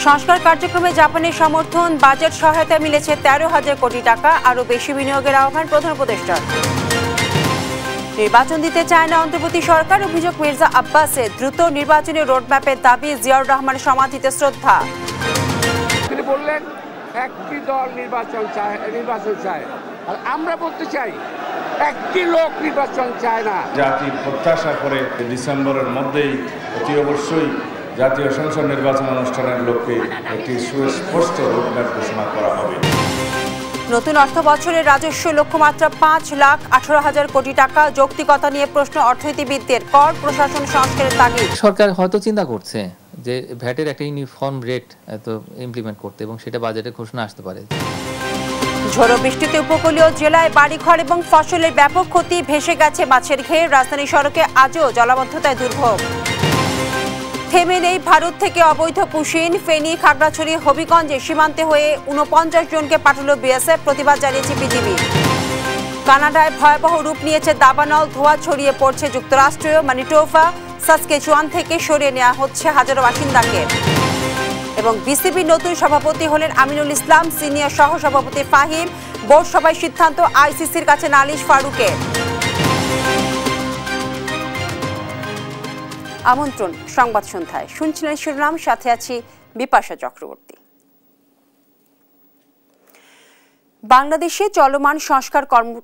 সংস্কার কার্যক্রমে জাপানের সমর্থন, বাজেট সহায়তা মিলেছে 13,000 কোটি টাকা, আরও বেশি বিনিয়োগের আহ্বান প্রধান উপদেষ্টার। নির্বাচন দিতে চায় না অন্তর্বর্তী সরকার, অভিযোগ মির্জা আব্বাসের। দ্রুত নির্বাচনের রোডম্যাপের দাবি, জিয়াউর রহমানের সমাধিতে শ্রদ্ধা। তিনি বললেন একটি দল নির্বাচন চায়, আর আমরা বলতে চাই একটি লোক নির্বাচন চায় না। জাতি প্রত্যাশা করে ডিসেম্বরের মধ্যেই অতি অবশ্যই জাতীয় সংসদ নির্বাচন অনুষ্ঠানের লক্ষ্যে একটি সুস্পষ্ট রোডম্যাপ ঘোষণা করা হবে। নতুন অর্থ বছরের রাজস্ব লক্ষ্যমাত্রা 5,18,000 কোটি টাকা। যৌক্তিকতা নিয়ে প্রশ্ন অর্থনীতিবিদদের। কর প্রশাসন সংস্কারের তাগিদ। সরকার হয়তো চিন্তা করছে যে ভ্যাটের একটা ইউনিফর্ম রেট ইমপ্লিমেন্ট করতে, এবং সেটা বাজেটে ঘোষণা আসতে পারে। ঝড়ো বৃষ্টিতে উপকূলীয় জেলায় বাড়িঘর এবং ফসলের ব্যাপক ক্ষতি, ভেসে গেছে মাছের ঘের। রাজধানী সড়কে আজও জলাবদ্ধতায় দুর্ভোগ। থেমে নেই ভারত থেকে অবৈধ পুশিন। ফেনী, খাগড়াছড়ি, হবিগঞ্জে সীমান্তে হয়ে 49 জনকে পাঠালো বিএসএফ, প্রতিবাদ জানিয়েছে বিজিবি। কানাডায় ভয়াবহ রূপ নিয়েছে দাবানল, ধোঁয়া ছড়িয়ে পড়ছে যুক্তরাষ্ট্রীয় ম্যানিটোবা, সাসকেচুয়ান থেকে সরিয়ে নেওয়া হচ্ছে হাজারো বাসিন্দাকে। এবং বিসিবি নতুন সভাপতি হলেন আমিনুল ইসলাম, সিনিয়র সহ সভাপতি ফাহিম। বোর্ড সভায় সিদ্ধান্ত, আইসিসির কাছে নালিশ ফারুকের। আমন্ত্রণ সংবাদ সন্ধ্যায়, শুনছিলেন শিরোনাম, সাথে আছি বিপাশা চক্রবর্তী। বাংলাদেশে চলমান সংস্কার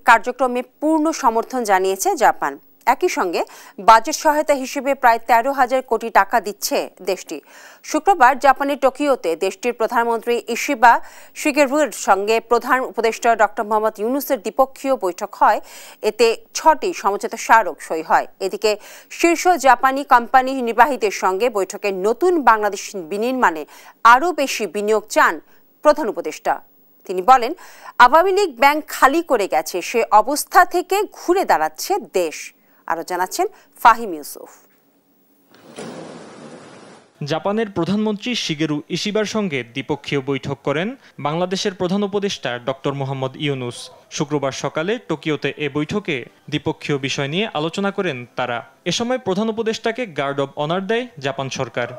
কার্যক্রমে পূর্ণ সমর্থন জানিয়েছে জাপান। একই সঙ্গে বাজেট সহায়তা হিসেবে প্রায় 13,000 কোটি টাকা দিচ্ছে দেশটি। শুক্রবার জাপানের টোকিওতে দেশটির প্রধানমন্ত্রী ইশিবা শিগেরুর সঙ্গে প্রধান উপদেষ্টা ডক্টর মোহাম্মদ ইউনুসের দ্বিপক্ষীয় বৈঠক হয়। এতে 6টি সমঝোতা স্মারক সই হয়। এদিকে শীর্ষ জাপানি কোম্পানি নির্বাহীদের সঙ্গে বৈঠকে নতুন বাংলাদেশ বিনির্মাণে আরও বেশি বিনিয়োগ চান প্রধান উপদেষ্টা। তিনি বলেন, আওয়ামী লীগ ব্যাংক খালি করে গেছে, সে অবস্থা থেকে ঘুরে দাঁড়াচ্ছে দেশ। আরো জানাচ্ছেন ফাহিম ইউসুফ। জাপানের প্রধানমন্ত্রী শিগেরু ইশিবার সঙ্গে দ্বিপক্ষীয় বৈঠক করেন বাংলাদেশের প্রধান উপদেষ্টা ডক্টর মোহাম্মদ ইউনুস। শুক্রবার সকালে টোকিওতে এ বৈঠকে দ্বিপক্ষীয় বিষয় নিয়ে আলোচনা করেন তারা। এ সময় প্রধান উপদেষ্টাকে গার্ড অব অনার দেয় জাপান সরকার।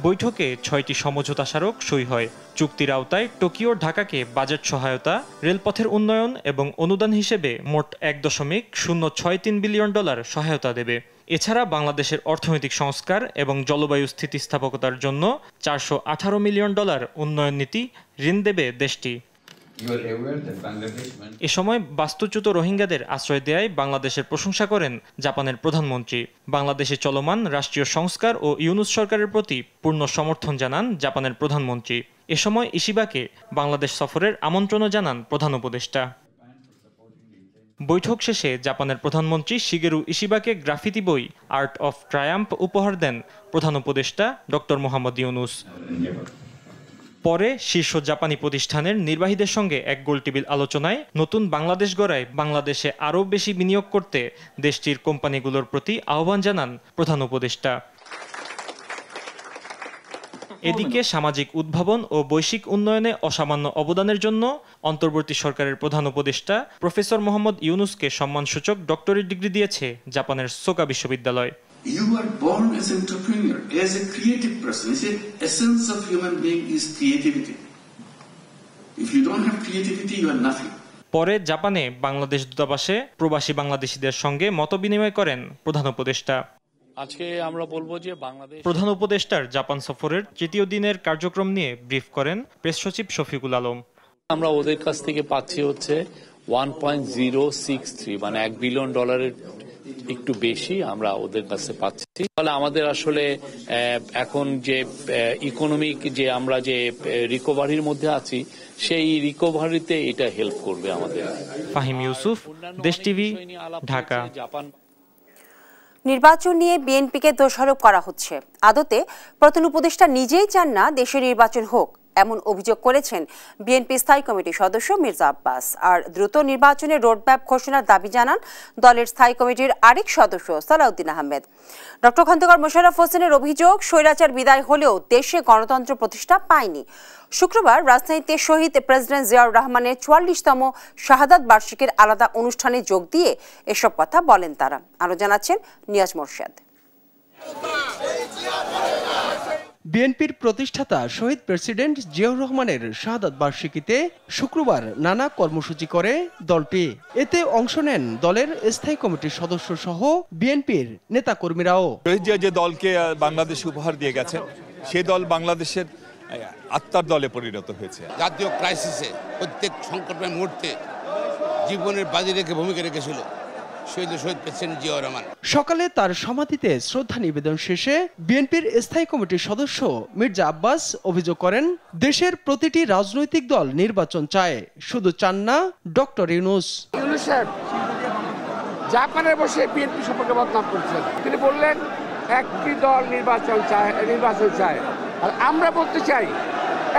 বৈঠকে 6টি সমঝোতা স্মারক সই হয়। চুক্তির আওতায় টোকিও ঢাকাকে বাজেট সহায়তা, রেলপথের উন্নয়ন এবং অনুদান হিসেবে মোট $1.063 বিলিয়ন সহায়তা দেবে। এছাড়া বাংলাদেশের অর্থনৈতিক সংস্কার এবং জলবায়ু স্থিতিস্থাপকতার জন্য $418 মিলিয়ন উন্নয়ন নীতি ঋণ দেবে দেশটি। এ সময় বাস্তুচ্যুত রোহিঙ্গাদের আশ্রয় দেয়ায় বাংলাদেশের প্রশংসা করেন জাপানের প্রধানমন্ত্রী। বাংলাদেশে চলমান রাষ্ট্রীয় সংস্কার ও ইউনুস সরকারের প্রতি পূর্ণ সমর্থন জানান জাপানের প্রধানমন্ত্রী। এ সময় ইশিবাকে বাংলাদেশ সফরের আমন্ত্রণও জানান প্রধান উপদেষ্টা। বৈঠক শেষে জাপানের প্রধানমন্ত্রী শিগেরু ইশিবাকে গ্রাফিতি বই আর্ট অফ ট্রায়াম্প উপহার দেন প্রধান উপদেষ্টা ডক্টর মোহাম্মদ ইউনুস। পরে শীর্ষ জাপানি প্রতিষ্ঠানের নির্বাহীদের সঙ্গে এক গোলটেবিল আলোচনায় নতুন বাংলাদেশ গড়ায় বাংলাদেশে আরও বেশি বিনিয়োগ করতে দেশটির কোম্পানিগুলোর প্রতি আহ্বান জানান প্রধান উপদেষ্টা। এদিকে সামাজিক উদ্ভাবন ও বৈশ্বিক উন্নয়নে অসামান্য অবদানের জন্য অন্তর্বর্তী সরকারের প্রধান উপদেষ্টা প্রফেসর মোহাম্মদ ইউনুসকে সম্মানসূচক ডক্টরেট ডিগ্রি দিয়েছে জাপানের সোকা বিশ্ববিদ্যালয়। You are born as an entrepreneur, as a creative person. It's the essence of human being is creativity. If you don't have creativity, you are nothing. পরে জাপানে বাংলাদেশ দূতাবাসে প্রবাসী বাংলাদেশিদের সঙ্গে মতবিনিময় করেন প্রধান উপদেষ্টা। আজকে আমরা বলবো যে বাংলাদেশ প্রধান উপদেষ্টার জাপান সফরের তৃতীয় দিনের কার্যক্রম নিয়ে ব্রিফ করেন প্রেস সচিব শফিকুল আলম। আমরা ওদের কাছ থেকে পাচ্ছি হচ্ছে 1.063 মানে $1 বিলিয়ন একটু বেশি আমরা ওদের কাছে পাচ্ছি। তাহলে আমাদের আসলে এখন যে ইকোনমিক যে আমরা যে রিকভারির মধ্যে আছি, সেই রিকভারিতে এটা হেল্প করবে আমাদের। ফাহিম ইউসুফ, দেশ টিভি, ঢাকা। নির্বাচন নিয়ে বিএনপিকে দোষারোপ করা হচ্ছে। আদতে প্রধান উপদেষ্টা নিজেই চান না দেশে নির্বাচন হোক, এমন অভিযোগ করেছেন বিএনপি স্থায়ী কমিটির সদস্য মির্জা আব্বাস। আর দ্রুত নির্বাচনের রোডম্যাপ ঘোষণার দাবি জানান দলের স্থায়ী কমিটির আরেক সদস্য সালাউদ্দিন আহমেদ। ডক্টর খন্দকার মোশাররফ হোসেনের অভিযোগ, স্বৈরাচার বিদায় হলেও দেশে গণতন্ত্র প্রতিষ্ঠা পায়নি। শুক্রবার রাজধানীতে শহীদ প্রেসিডেন্ট জিয়াউর রহমানের 44তম শাহাদাত বার্ষিকীর আলাদা অনুষ্ঠানে যোগ দিয়ে এসব কথা বলেন তারা। আরও জানাচ্ছেন নিয়াজ মোরশেদ। বিএনপির প্রতিষ্ঠাতা শহীদ প্রেসিডেন্ট জিয়াউর রহমানের শাহাদাত বার্ষিকীতে শুক্রবার নানা কর্মসূচি করে দলটি। এতে অংশ নেন দলের স্থায়ী কমিটির সদস্য সহ বিএনপির নেতাকর্মীরাও। শহীদ জিয়া যে দলকে বাংলাদেশ উপহার দিয়ে গেছেন, সেই দল বাংলাদেশের আত্মার দলে পরিণত হয়েছে। জাতীয় ক্রাইসিসে প্রত্যেক সংকটময় মুহূর্তে জীবনের বাজি রেখে ভূমিকা রেখেছিল শহীদ প্রেসিডেন্ট জিয়াউর রহমান। সকালে তার সমাধিতে শ্রদ্ধা নিবেদন শেষে বিএনপির স্থায়ী কমিটির সদস্য মির্জা আব্বাস অভিযোগ করেন, দেশের প্রতিটি রাজনৈতিক দল নির্বাচন চায়, শুধু চান না ডক্টর ইউনূস। ইউনূস সাহেব জাপানে বসে বিএনপি সম্পর্কে বদনাম করছেন। তিনি বললেন একটি দল নির্বাচন চায়, আর আমরা বলতে চাই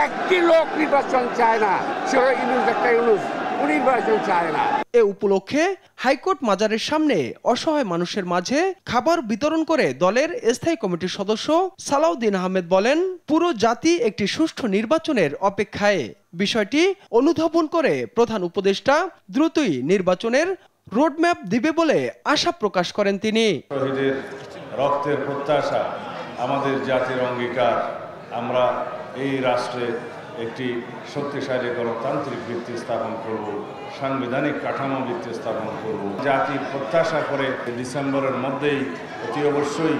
একটি লোক নির্বাচন চায় না, সে হলো ইউনূস, একটা ইউনূস, উনি নির্বাচন চায় না। এ উপলক্ষে হাইকোর্ট মাজারের সামনে অসহায় মানুষের মাঝে খাবার বিতরণ করে দলের স্থায়ী কমিটির সদস্য সালাউদ্দিন আহমেদ বলেন, পুরো জাতি একটি সুষ্ঠু নির্বাচনের অপেক্ষায়। বিষয়টি অনুধাবন করে প্রধান উপদেষ্টা দ্রুতই নির্বাচনের রোডম্যাপ দিবে বলে আশা প্রকাশ করেন তিনি। শহীদের রক্তের প্রত্যাশা আমাদের জাতির অঙ্গীকার। আমরা এই রাষ্ট্রে একটি শক্তিশালী গণতান্ত্রিক ভিত্তি স্থাপন করব, সাংবিধানিক কাঠামো ভিত্তি স্থাপন করব। জাতির প্রত্যাশা করে ডিসেম্বরের মধ্যেই অতি অবশ্যই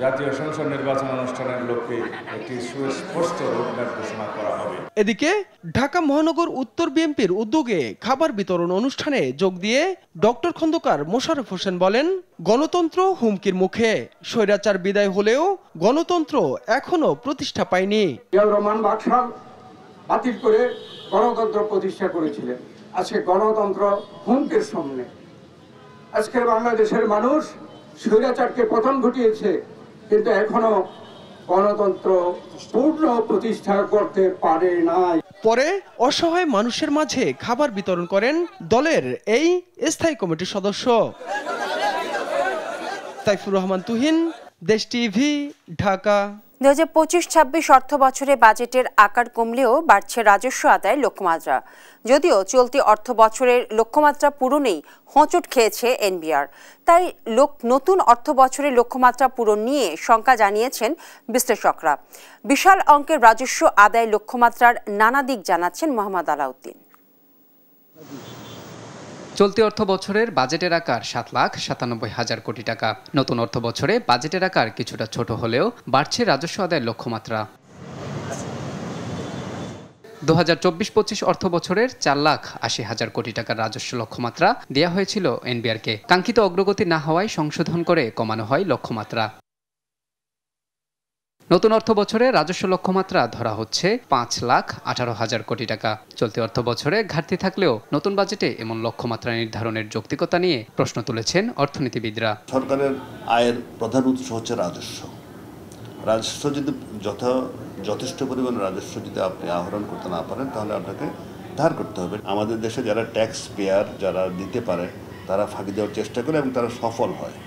জাতীয় সংসদ নির্বাচন অনুষ্ঠানের লক্ষ্যে একটি সুস্পষ্ট রোডম্যাপ ঘোষণা করা হবে। এদিকে ঢাকা মহানগর উত্তর বিএনপির উদ্যোগে খাবার বিতরণ অনুষ্ঠানে যোগ দিয়ে ডক্টর খন্দকার মোশাররফ হোসেন বলেন, গণতন্ত্র হুমকির মুখে, স্বৈরাচার বিদায় হলেও গণতন্ত্র এখনো প্রতিষ্ঠা পায়নি। জিয়াউর রহমান বাকশাল বাতিল করে গণতন্ত্র প্রতিষ্ঠা করেছিলেন। আজকে গণতন্ত্র হুমকির সামনে। আজকের বাংলাদেশের মানুষ স্বৈরাচারকে পতন ঘটিয়েছে, কিন্তু এখনো গণতন্ত্র পূর্ণ প্রতিষ্ঠা করতে পারে নাই। পরে অসহায় মানুষের মাঝে খাবার বিতরণ করেন দলের এই স্থায়ী কমিটির সদস্য। তাইফুর রহমান তুহিন, দেশ টিভি, ঢাকা। 2025-26 অর্থ বছরে বাজেটের আকার কমলেও বাড়ছে রাজস্ব আদায়ের লক্ষ্যমাত্রা। যদিও চলতি অর্থ বছরের লক্ষ্যমাত্রা পূরণেই হোঁচট খেয়েছে এনবিআর, তাই নতুন অর্থ বছরের লক্ষ্যমাত্রা পূরণ নিয়ে শঙ্কা জানিয়েছেন বিশ্লেষকরা। বিশাল অঙ্কের রাজস্ব আদায়ের লক্ষ্যমাত্রার নানা দিক জানাচ্ছেন মোহাম্মদ আলাউদ্দিন। চলতি অর্থ বছরের বাজেটের আকার 7,97,000 কোটি টাকা। নতুন অর্থ বছরে বাজেটের আকার কিছুটা ছোট হলেও বাড়ছে রাজস্ব আদায়ের লক্ষ্যমাত্রা। 2024-25 অর্থ বছরের 4,80,000 কোটি টাকার রাজস্ব লক্ষ্যমাত্রা দেয়া হয়েছিল এনবিআরকে। কাঙ্ক্ষিত অগ্রগতি না হওয়ায় সংশোধন করে কমানো হয় লক্ষ্যমাত্রা। নতুন অর্থ বছরে রাজস্ব লক্ষ্যমাত্রা ধরা হচ্ছে 5,18,000 কোটি টাকা। চলতি অর্থ বছরে ঘাটতি থাকলেও নতুন বাজেটে এমন লক্ষ্যমাত্রা নির্ধারণের যৌক্তিকতা নিয়ে প্রশ্ন তুলেছেন অর্থনীতিবিদরা। সরকারের আয়ের প্রধান উৎস হচ্ছে রাজস্ব। রাজস্ব যদি যথেষ্ট পরিমাণে রাজস্ব যদি আপনি আহরণ করতে না পারেন, তাহলে আপনাকে ধার করতে হবে। আমাদের দেশে যারা ট্যাক্স পেয়ার, যারা দিতে পারে, তারা ফাঁকি দেওয়ার চেষ্টা করে এবং তারা সফল হয়।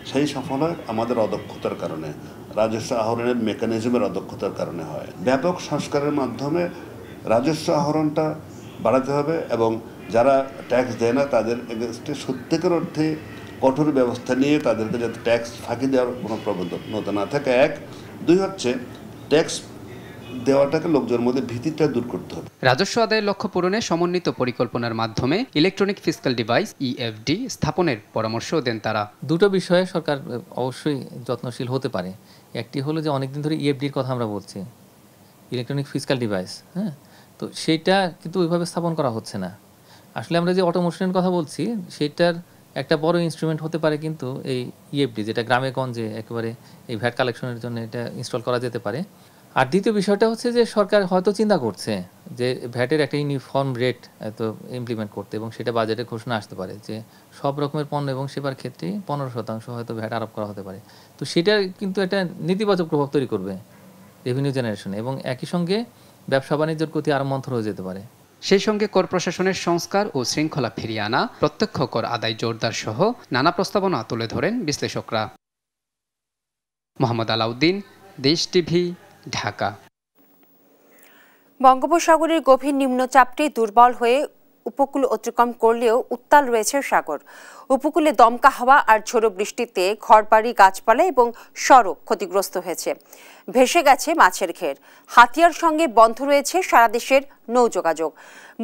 সেই সফল হয় আমাদের অদক্ষতার কারণে, রাজস্ব আহরণের মেকানিজমের অদক্ষতার কারণে হয়। ব্যাপক সংস্কারের মাধ্যমে রাজস্ব আহরণটা বাড়াতে হবে এবং যারা ট্যাক্স দেয় না তাদের এগেনস্টে সত্যিকার অর্থে কঠোর ব্যবস্থা নিয়ে তাদেরকে যাতে ট্যাক্স ফাঁকি দেওয়ার কোনো প্রবণতা না থাকে। 1, 2 হচ্ছে ট্যাক্স দেওয়াটাকে লোকজনের মধ্যে ভীতিটা দূর করতে হবে। রাজস্ব আদায়ের লক্ষ্য পূরণে সমন্বিত পরিকল্পনার মাধ্যমে ইলেকট্রনিক ফিসক্যাল ডিভাইস ইএফডি স্থাপনের পরামর্শ দেন তারা। দুটো বিষয়ে সরকার অবশ্যই যত্নশীল হতে পারে। একটি হলো যে অনেকদিন ধরে ইএফডির কথা আমরা বলছি, ইলেকট্রনিক ফিসক্যাল ডিভাইস, হ্যাঁ, তো সেইটা কিন্তু ওইভাবে স্থাপন করা হচ্ছে না। আসলে আমরা যে অটোমেশনের কথা বলছি সেটার একটা বড় ইনস্ট্রুমেন্ট হতে পারে কিন্তু এই ইএফডি, যেটা গ্রামে গঞ্জে একেবারে এই ভ্যাট কালেকশনের জন্য এটা ইনস্টল করা যেতে পারে। আর দ্বিতীয় বিষয়টা হচ্ছে যে সরকার হয়তো চিন্তা করছে যে ভ্যাটের একটা ইউনিফর্ম রেট তো ইমপ্লিমেন্ট করতে, এবং সেটা বাজেটে ঘোষণা আসতে পারে যে সব রকমের পণ্য এবং সেবার ক্ষেত্রে 15% হয়তো ভ্যাট আরোপ করা হতে পারে। তো সেটা কিন্তু একটা নেতিবাচক প্রভাব তৈরি করবে রেভিনিউ জেনারেশনে, এবং একই সঙ্গে ব্যবসা বাণিজ্যের গতি আরও মন্থর হয়ে যেতে পারে। সেই সঙ্গে কর প্রশাসনের সংস্কার ও শৃঙ্খলা ফিরিয়ে আনা, প্রত্যক্ষ কর আদায় জোরদার সহ নানা প্রস্তাবনা তুলে ধরেন বিশ্লেষকরা। মোহাম্মদ আলাউদ্দিন, দেশ টিভি, ঢাকা। বঙ্গোপসাগরের গভীর নিম্নচাপটি দুর্বল হয়ে উপকূল অতিক্রম করলেও উত্তাল রয়েছে সাগর। উপকূলে দমকা হাওয়া আর ঝোড়ো বৃষ্টিতে ঘরবাড়ি, গাছপালা এবং সড়ক ক্ষতিগ্রস্ত হয়েছে। ভেসে গেছে মাছের ঘের। হাতিয়ার সঙ্গে বন্ধ রয়েছে সারা দেশের নৌ যোগাযোগ।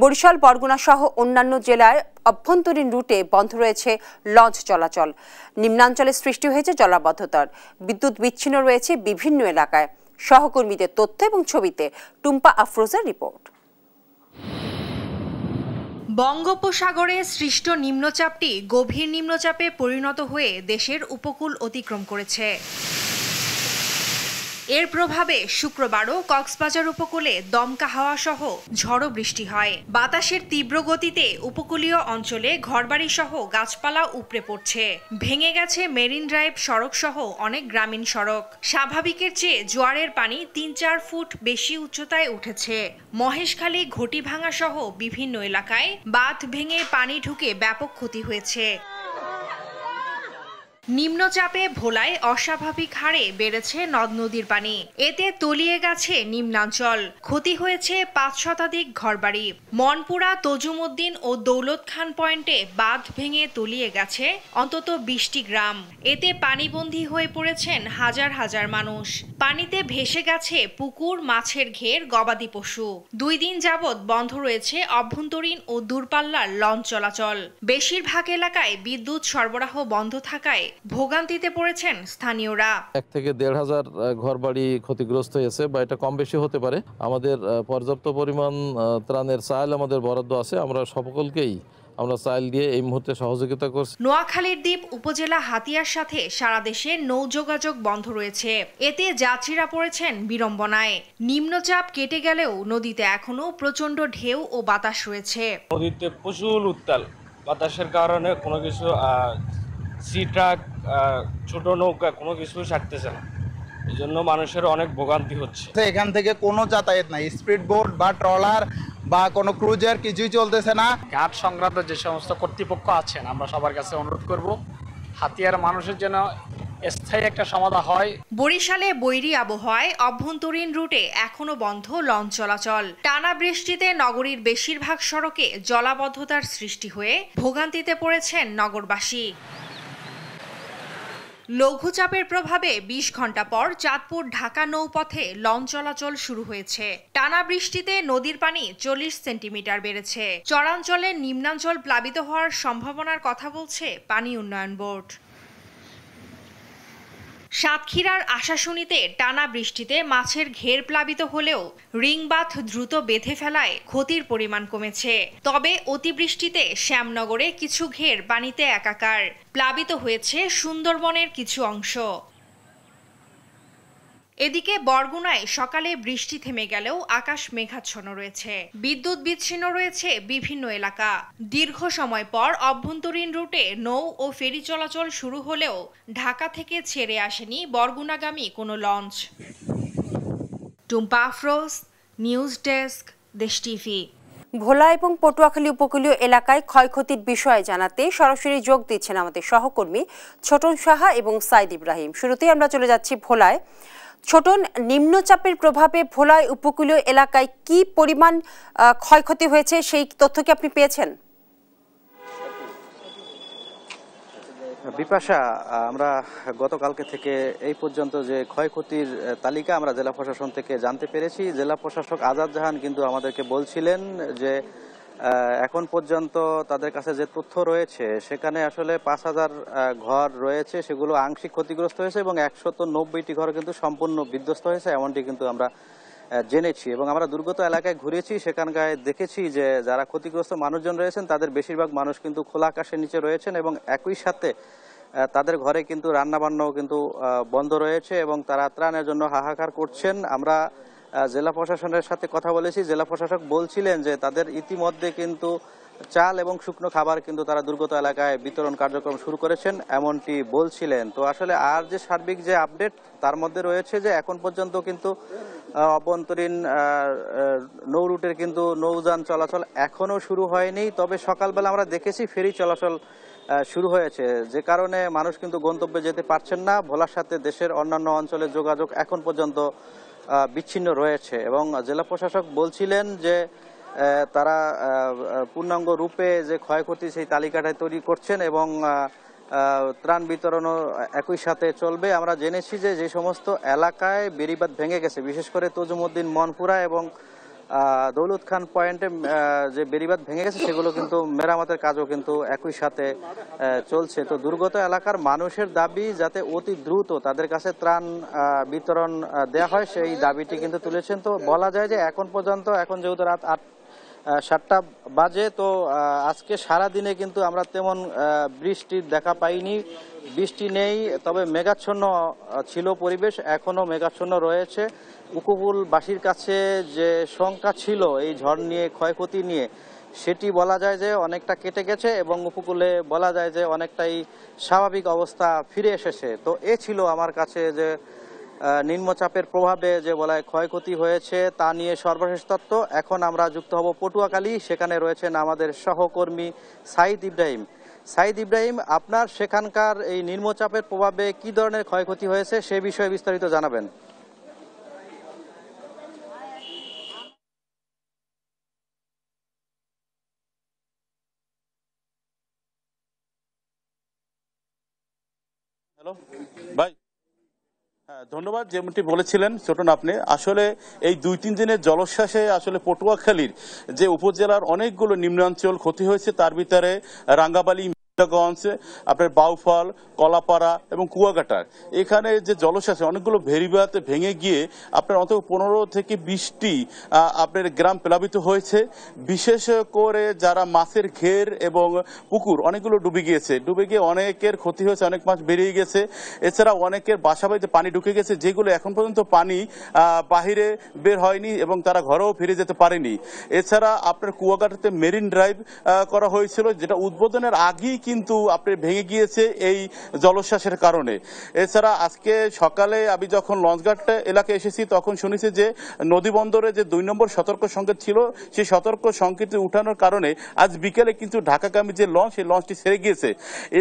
বরিশাল, বরগুনা সহ অন্যান্য জেলায় অভ্যন্তরীণ রুটে বন্ধ রয়েছে লঞ্চ চলাচল। নিম্নাঞ্চলে সৃষ্টি হয়েছে জলাবদ্ধতার। বিদ্যুৎ বিচ্ছিন্ন রয়েছে বিভিন্ন এলাকায়। সহকর্মীদের তথ্য এবং ছবিতে টুম্পা আফরোজের রিপোর্ট। বঙ্গোপসাগরে সৃষ্ট নিম্নচাপটি গভীর নিম্নচাপে পরিণত হয়ে দেশের উপকূল অতিক্রম করেছে। এর প্রভাবে শুক্রবারও কক্সবাজার উপকূলে দমকা হাওয়া সহ ঝড়ো বৃষ্টি হয়। বাতাসের তীব্র গতিতে উপকূলীয় অঞ্চলে ঘরবাড়ি সহ গাছপালা উপড়ে পড়ছে। ভেঙে গেছে মেরিন ড্রাইভ সড়ক সহ অনেক গ্রামীণ সড়ক। স্বাভাবিকের চেয়ে জোয়ারের পানি ৩-৪ ফুট বেশি উচ্চতায় উঠেছে। মহেশখালী, ঘটিভাঙা সহ বিভিন্ন এলাকায় বাঁধ ভেঙে পানি ঢুকে ব্যাপক ক্ষতি হয়েছে। নিম্নচাপে ভোলায় অস্বাভাবিক হারে বেড়েছে নদ নদীর পানি। এতে তলিয়ে গেছে নিম্নাঞ্চল। ক্ষতি হয়েছে ৫ শতাধিক ঘরবাড়ি। মনপুরা, তজুমউদ্দিন ও দৌলত খান পয়েন্টে বাঁধ ভেঙে তলিয়ে গেছে অন্তত ২০টি গ্রাম। এতে পানিবন্দী হয়ে পড়েছেন হাজার হাজার মানুষ। পানিতে ভেসে গেছে পুকুর, মাছের ঘের, গবাদি পশু। ২ দিন যাবৎ বন্ধ রয়েছে অভ্যন্তরীণ ও দূরপাল্লার লঞ্চ চলাচল। বেশিরভাগ এলাকায় বিদ্যুৎ সরবরাহ বন্ধ থাকায় ভোগান্তিতে পড়েছেন স্থানীয়রা। ১ থেকে ১,৫০০ ঘরবাড়ি ক্ষতিগ্রস্ত হয়েছে, বা এটা কম বেশি হতে পারে। আমাদের পর্যাপ্ত পরিমাণ ত্রাণের চাল আমাদের বরাদ্দ আছে। আমরা সকলকেই আমরা চাল দিয়ে এই মুহূর্তে সহযোগিতা করছি। নোয়াখালীর দ্বীপ উপজেলা হাতিয়ার সাথে সারা দেশে নৌ যোগাযোগ বন্ধ রয়েছে। এতে যাত্রীরা পড়েছেন বিড়ম্বনায়। নিম্নচাপ কেটে গেলেও নদীতে এখনো প্রচন্ড ঢেউ ও বাতাস রয়েছে। নদীতে প্রচুর উত্তাল, বাতাসের কারণে কোনো কিছু সি ট্রাক, ছোট নৌকা কোনো কিছু ছাড়তেছে না। এই জন্য মানুষের অনেক ভোগান্তি হচ্ছে। এখান থেকে কোনো যাতায়াত নাই, স্পিড বোট বা ট্রলার বা কোনো ক্রুজার কিছুই চলতেছে না। ঘাট সংক্রান্ত যে সমস্ত কর্তৃপক্ষ আছেন, আমরা সবার কাছে অনুরোধ করব হাতিয়ার মানুষের জন্য স্থায়ী একটা সমাধান হয়। বরিশালে বৈরী আবহাওয়ায় অভ্যন্তরীণ রুটে এখনো বন্ধ লঞ্চ চলাচল। টানা বৃষ্টিতে নগরীর বেশিরভাগ সড়কে জলাবদ্ধতার সৃষ্টি হয়ে ভোগান্তিতে পড়েছেন নগরবাসী। লঘুচাপের প্রভাবে ২০ ঘন্টা পর চাঁদপুর ঢাকা নৌপথে লঞ্চ চলাচল শুরু হয়েছে। টানা বৃষ্টিতে নদীর পানি ৪০ সেন্টিমিটার বেড়েছে। চরাঞ্চলে নিম্নাঞ্চল প্লাবিত হওয়ার সম্ভাবনার কথা বলছে পানি উন্নয়ন বোর্ড। সাতক্ষীরার আশাশুনিতে টানা বৃষ্টিতে মাছের ঘের প্লাবিত হলেও রিংবাঁধ দ্রুত বেঁধে ফেলায় ক্ষতির পরিমাণ কমেছে। তবে অতিবৃষ্টিতে শ্যামনগরে কিছু ঘের পানিতে একাকার। প্লাবিত হয়েছে সুন্দরবনের কিছু অংশ। এদিকে বরগুনায় সকালে বৃষ্টি থেমে গেলেও আকাশ মেঘাচ্ছন্ন রয়েছে। বিদ্যুৎ বিচ্ছিন্ন রয়েছে বিভিন্ন এলাকা। দীর্ঘ সময় পর অভ্যন্তরীণ রুটে নৌ ও ফেরি চলাচল শুরু হলেও ঢাকা থেকে ছেড়ে আসেনি বরগুনাগামী কোনো launch. Tumpa Afroz, news desk, দেশ টিভি। ভোলা এবং পটুয়াখালী উপকূলীয় এলাকায় ক্ষয়ক্ষতির বিষয়ে জানাতে সরাসরি যোগ দিচ্ছেন আমাদের সহকর্মী ছোটন সাহা এবং সাইদ ইব্রাহিম। শুরুতেই আমরা চলে যাচ্ছি ভোলায়। ছোটন, নিম্নচাপের প্রভাবে ভোলায় উপকূলীয় এলাকায় কি পরিমাণ ক্ষয়ক্ষতি হয়েছে সেই তথ্য কি আপনি পেয়েছেন? বিপাশা, আমরা গতকালকে থেকে এই পর্যন্ত যে ক্ষয়ক্ষতির তালিকা আমরা জেলা প্রশাসন থেকে জানতে পেরেছি, জেলা প্রশাসক আজাদ জাহান কিন্তু আমাদেরকে বলছিলেন যে এখন পর্যন্ত তাদের কাছে যে তথ্য রয়েছে সেখানে আসলে ৫,০০০ ঘর রয়েছে, সেগুলো আংশিক ক্ষতিগ্রস্ত হয়েছে এবং ১৯০টি ঘর কিন্তু সম্পূর্ণ বিধ্বস্ত হয়েছে, এমনটি কিন্তু আমরা জেনেছি। এবং আমরা দুর্গত এলাকায় ঘুরেছি, সেখানকার দেখেছি যে যারা ক্ষতিগ্রস্ত মানুষজন রয়েছেন তাদের বেশিরভাগ মানুষ কিন্তু খোলা আকাশের নিচে রয়েছেন এবং একই সাথে তাদের ঘরে কিন্তু রান্নাবান্নাও কিন্তু বন্ধ রয়েছে এবং তারা ত্রাণের জন্য হাহাকার করছেন। আমরা জেলা প্রশাসনের সাথে কথা বলেছি, জেলা প্রশাসক বলছিলেন যে তাদের ইতিমধ্যে কিন্তু চাল এবং শুকনো খাবার কিন্তু তারা দুর্গত এলাকায় বিতরণ কার্যক্রম শুরু করেছেন, এমনটি বলছিলেন। তো আসলে আর যে সার্বিক যে আপডেট তার মধ্যে রয়েছে যে এখন পর্যন্ত কিন্তু অভ্যন্তরীণ নৌ রুটের কিন্তু নৌযান চলাচল এখনও শুরু হয়নি। তবে সকালবেলা আমরা দেখেছি ফেরি চলাচল শুরু হয়েছে, যে কারণে মানুষ কিন্তু গন্তব্যে যেতে পারছেন না। ভোলার সাথে দেশের অন্যান্য অঞ্চলের যোগাযোগ এখন পর্যন্ত বিচ্ছিন্ন রয়েছে এবং জেলা প্রশাসক বলছিলেন যে তারা পূর্ণাঙ্গ রূপে যে ক্ষয়ক্ষতি সেই তালিকাটা তৈরি করছেন এবং ত্রাণ বিতরণও একই সাথে চলবে। আমরা জেনেছি যে যে সমস্ত এলাকায় বেড়িবাঁধ ভেঙে গেছে, বিশেষ করে তজুমুদ্দিন মনপুরা এবং দৌলত খান পয়েন্টে যে বেড়িবাঁধ ভেঙে গেছে সেগুলো কিন্তু মেরামতের কাজও কিন্তু একই সাথে চলছে। তো দুর্গত এলাকার মানুষের দাবি যাতে অতি দ্রুত তাদের কাছে ত্রাণ বিতরণ দেওয়া হয়, সেই দাবিটি কিন্তু তুলেছেন। তো বলা যায় যে এখন পর্যন্ত, এখন যেহেতু রাত 7টা বাজে, তো আজকে সারা দিনে কিন্তু আমরা তেমন বৃষ্টির দেখা পাইনি, বৃষ্টি নেই, তবে মেঘাচ্ছন্ন ছিল পরিবেশ, এখনো মেঘাচ্ছন্ন রয়েছে। উপকূলবাসীর কাছে যে শঙ্কা ছিল এই ঝড় নিয়ে, ক্ষয়ক্ষতি নিয়ে, সেটি বলা যায় যে অনেকটা কেটে গেছে এবং উপকূলে বলা যায় যে অনেকটাই স্বাভাবিক অবস্থা ফিরে এসেছে। তো এ ছিল আমার কাছে যে নিম্নচাপের প্রভাবে যে বলা ক্ষয়ক্ষতি হয়েছে তা নিয়ে সর্বশেষ তথ্য। এখন আমরা যুক্ত হব পটুয়াখালী, সেখানে রয়েছেন আমাদের সহকর্মী সাইদ ইব্রাহিম। সাইদ ইব্রাহিম, আপনার সেখানকার এই নিম্নচাপের প্রভাবে কি ধরনের ক্ষয়ক্ষতি হয়েছে সে বিষয়ে বিস্তারিত জানাবেন। হ্যালো ভাই, ধন্যবাদ। যেমনটি বলেছিলেন ছোটন আপনি, আসলে এই 2-3 দিনের জলোচ্ছ্বাসে আসলে পটুয়াখালীর যে উপজেলার অনেকগুলো নিম্নাঞ্চল ক্ষতি হয়েছে, তার ভিতরে রাঙ্গাবালী, গঞ্জ, আপনার বাউফল, কলাপাড়া এবং কুয়াকাটার এখানে যে জলোচ্ছ্বাসে অনেকগুলো ভেরিবাঁধ ভেঙে গিয়ে আপনার অন্তত 15 থেকে 20টি আপনার গ্রাম প্লাবিত হয়েছে। বিশেষ করে যারা মাছের ঘের এবং পুকুর অনেকগুলো ডুবে গিয়েছে, ডুবে গিয়ে অনেকের ক্ষতি হয়েছে, অনেক মাছ বেরিয়ে গেছে। এছাড়া অনেকের বাসা বাড়িতে পানি ঢুকে গেছে, যেগুলো এখন পর্যন্ত পানি বাহিরে বের হয়নি এবং তারা ঘরেও ফিরে যেতে পারেনি। এছাড়া আপনার কুয়াকাটাতে মেরিন ড্রাইভ করা হয়েছিল, যেটা উদ্বোধনের আগেই কিন্তু আপনার ভেঙে গিয়েছে এই জলোচ্ছ্বাসের কারণে। এছাড়া আজকে সকালে আমি যখন লঞ্চঘাট এলাকায় এসেছি তখন শুনেছি যে নদী বন্দরে যে 2 নম্বর সতর্ক সংকেত ছিল, সেই সতর্ক সংকেত উঠানোর কারণে আজ বিকেলে কিন্তু ঢাকাগামী যে লঞ্চ, সেই লঞ্চটি ছেড়ে গিয়েছে।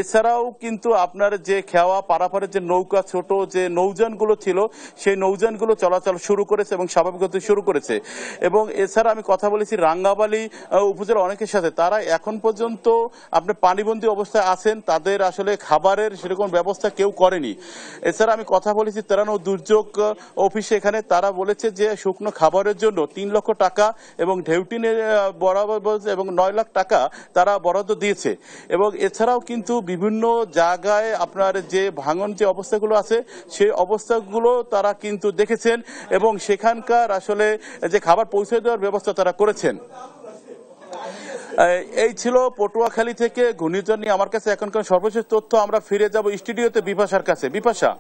এছাড়াও কিন্তু আপনার যে খেওয়া পারাপারের যে নৌকা, ছোট যে নৌযানগুলো ছিল, সেই নৌযানগুলো চলাচল শুরু করেছে এবং স্বাভাবিক হতে শুরু করেছে। এবং এছাড়া আমি কথা বলেছি রাঙ্গাবালী উপজেলা অনেকের সাথে, তারা এখন পর্যন্ত আপনার পানিবন্দী অবস্থায় আছেন, তাদের আসলে খাবারের সেরকম ব্যবস্থা কেউ করেনি। এছাড়া আমি কথা বলেছি ত্রাণ ও দুর্যোগ অফিসে, এখানে তারা বলেছে যে শুকনো খাবারের জন্য 3 লক্ষ টাকা এবং ঢেউটিনের বরাবর এবং 9 লাখ টাকা তারা বরাদ্দ দিয়েছে। এবং এছাড়াও কিন্তু বিভিন্ন জায়গায় আপনার যে ভাঙন যে অবস্থাগুলো আছে, সেই অবস্থাগুলো তারা কিন্তু দেখেছেন এবং সেখানকার আসলে যে খাবার পৌঁছে দেওয়ার ব্যবস্থা তারা করেছেন। এই ছিল পটুয়াখালী থেকে ঘূর্ণিঝড় নিয়ে আমার কাছে এখনকার সর্বশেষ তথ্য। আমরা ফিরে যাব স্টুডিওতে বিপাশার কাছে। বিপাশা,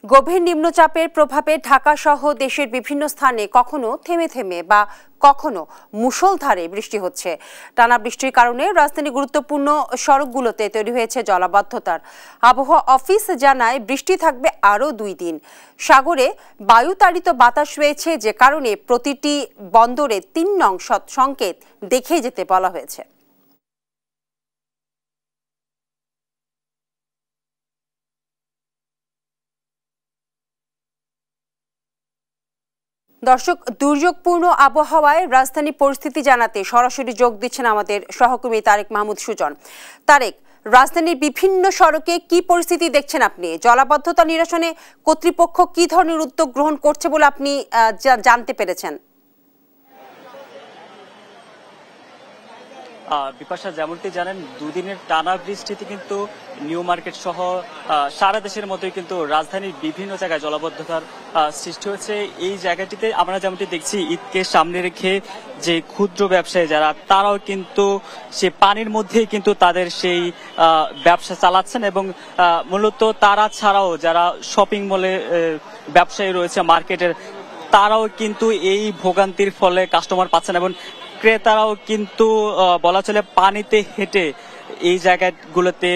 গভীর নিম্নচাপের প্রভাবে ঢাকা সহ দেশের বিভিন্ন স্থানে কখনো থেমে থেমে বা কখনো মুষলধারে বৃষ্টি হচ্ছে। টানা বৃষ্টির কারণে রাজধানীর গুরুত্বপূর্ণ সড়কগুলোতে তৈরি হয়েছে জলাবদ্ধতার। আবহাওয়া অফিস জানায় বৃষ্টি থাকবে আরও 2 দিন। সাগরে বায়ুতাড়িত বাতাস রয়েছে, যে কারণে প্রতিটি বন্দরে 3 নং সংকেত দেখে যেতে বলা হয়েছে। দর্শক, দুর্যোগপূর্ণ আবহাওয়ায় রাজধানী পরিস্থিতি জানাতে সরাসরি যোগ দিচ্ছেন আমাদের সহকর্মী তারেক মাহমুদ সুজন। তারেক, রাজধানীর বিভিন্ন সড়কে কি পরিস্থিতি দেখছেন আপনি? জলাবদ্ধতা নিরসনে কর্তৃপক্ষ কি ধরনের উদ্যোগ গ্রহণ করছে বলে আপনি জানতে পেরেছেন? বিপাশা, যেমনটি জানেন, 2 দিনের টানা বৃষ্টিতে কিন্তু নিউ মার্কেট সহ সারা দেশের মতোই কিন্তু রাজধানীর বিভিন্ন জায়গায় জলাবদ্ধতার সৃষ্টি হয়েছে। এই জায়গাটিতে আমরা যেমনটি দেখছি, ঈদকে সামনে রেখে যে ক্ষুদ্র ব্যবসায়ী যারা, তারাও কিন্তু সে পানির মধ্যেই কিন্তু তাদের সেই ব্যবসা চালাচ্ছেন এবং মূলত তারা ছাড়াও যারা শপিং মলে ব্যবসায়ী রয়েছে মার্কেটের, তারাও কিন্তু এই ভোগান্তির ফলে কাস্টমার পাচ্ছেন এবং ক্রেতারাও কিন্তু বলা চলে পানিতে হেঁটে এই জায়গাগুলোতে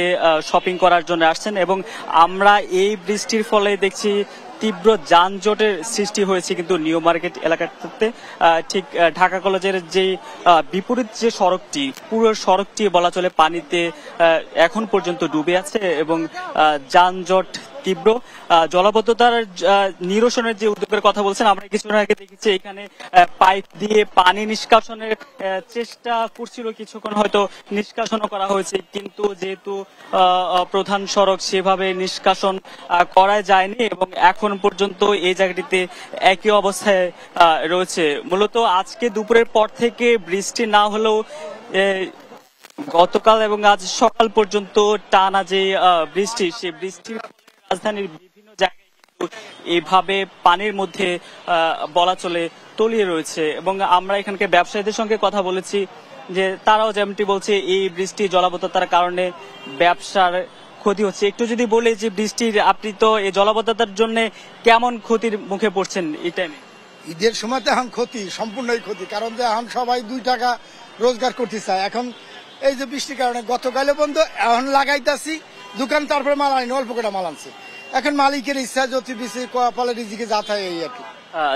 শপিং করার জন্য আসছেন। এবং আমরা এই বৃষ্টির ফলে দেখছি তীব্র যানজটের সৃষ্টি হয়েছে কিন্তু নিউ মার্কেট এলাকাতে। ঠিক ঢাকা কলেজের যে বিপরীত যে সড়কটি, পুরো সড়কটি বলা চলে পানিতে এখন পর্যন্ত ডুবে আছে এবং যানজট তীব্র। জলাবদ্ধতার নিরসনের যে উদ্যোগের কথা বলছেন, আমরা কিছুদিন আগে দেখেছি এখানে পাইপ দিয়ে পানি নিষ্কাশনের চেষ্টা করছিল, কিছুক্ষণ হয়তো নিষ্কাশনও করা হয়েছে, কিন্তু যেহেতু প্রধান সড়ক সেভাবে নিষ্কাশন করা যায়নি এবং এখন পর্যন্ত এই জায়গাটিতে একই অবস্থায় রয়েছে। মূলত আজকে দুপুরের পর থেকে বৃষ্টি না হলেও গতকাল এবং আজ সকাল পর্যন্ত টানা যে বৃষ্টি, সেই বৃষ্টির রাজধানীর বিভিন্ন জায়গায় কিন্তু এইভাবে পানির মধ্যে বলা চলে তলিয়ে রয়েছে। এবং আমরা এখানকার ব্যবসায়ীদের সঙ্গে কথা বলেছি যে তারাও যেমনটি বলছে এই বৃষ্টি জলাবদ্ধতার কারণে ব্যবসার ক্ষতি হচ্ছে। একটু যদি বলে যে বৃষ্টির, আপনি তো এই জলাবদ্ধতার জন্য কেমন ক্ষতির মুখে পড়ছেন এই টাইমে? ঈদের সময় তো এখন ক্ষতি, সম্পূর্ণই ক্ষতি, কারণ যে এখন সবাই 2 টাকা রোজগার করতে চায়। এখন এই যে বৃষ্টির কারণে গতকালে বন্ধ, এখন লাগাইতেছি দোকান, তারপরে মাল আনি, অল্প করে মাল আনছে। এখন মালিকের ইচ্ছা যদি বেশি কপালে রিজিকে যা থাকে এই আর কি।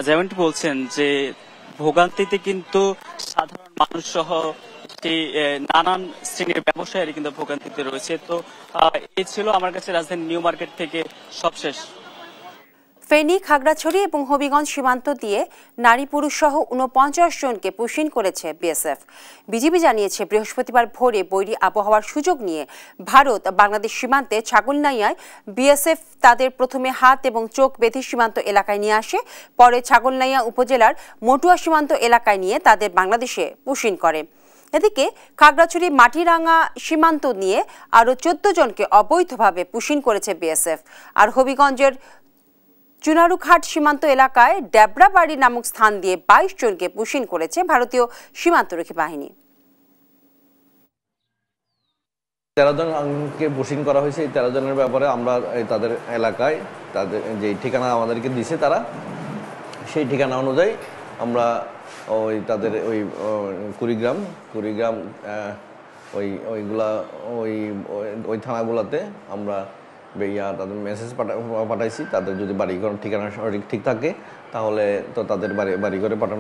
যেমনটি বলছেন যে ভোগান্তিতে কিন্তু সাধারণ মানুষ সহ নানান শ্রেণীর ব্যবসায়ীরা কিন্তু ভোগান্তিতে রয়েছে। তো এই ছিল আমার কাছে রাজধানী নিউ মার্কেট থেকে সবশেষ। ফেনী, খাগড়াছড়ি এবং হবিগঞ্জ সীমান্ত দিয়ে নারী পুরুষ সহ 49 জনকে পুশিন করেছে বিএসএফ। বিজিবি জানিয়েছে বৃহস্পতিবার ভোরে বৈরী আবহাওয়ার সুযোগ নিয়ে ভারত বাংলাদেশ সীমান্তে ছাগলনাইয়ায় বিএসএফ তাদের প্রথমে হাত এবং চোখ বেঁধে সীমান্ত এলাকায় নিয়ে আসে, পরে ছাগলনাইয়া উপজেলার মটুয়া সীমান্ত এলাকায় নিয়ে তাদের বাংলাদেশে পুশিন করে। এদিকে খাগড়াছড়ি মাটিরাঙ্গা সীমান্ত নিয়ে আরও 14 জনকে অবৈধভাবে পুশিন করেছে বিএসএফ। আর হবিগঞ্জের চুনারুঘাট সীমান্ত এলাকায় ডেবরাবাড়ি নামক স্থান দিয়ে 22 জনকে পুশিন করেছে ভারতীয় সীমান্তরক্ষী বাহিনী। 13 জনকে পুশিন করা হয়েছে। এই 13 জনের ব্যাপারে আমরা তাদের এলাকায় তাদের যে ঠিকানা আমাদেরকে দিছে, তারা সেই ঠিকানা অনুযায়ী আমরা তাদের কুড়িগ্রাম ওই থানাগুলোতে আমরা তাদের মেসেজ পাঠাইছি। তাদের যদি বাড়িঘর ঠিকানা ঠিক থাকে তাহলে তো তাদের বাড়িঘরে পাঠানো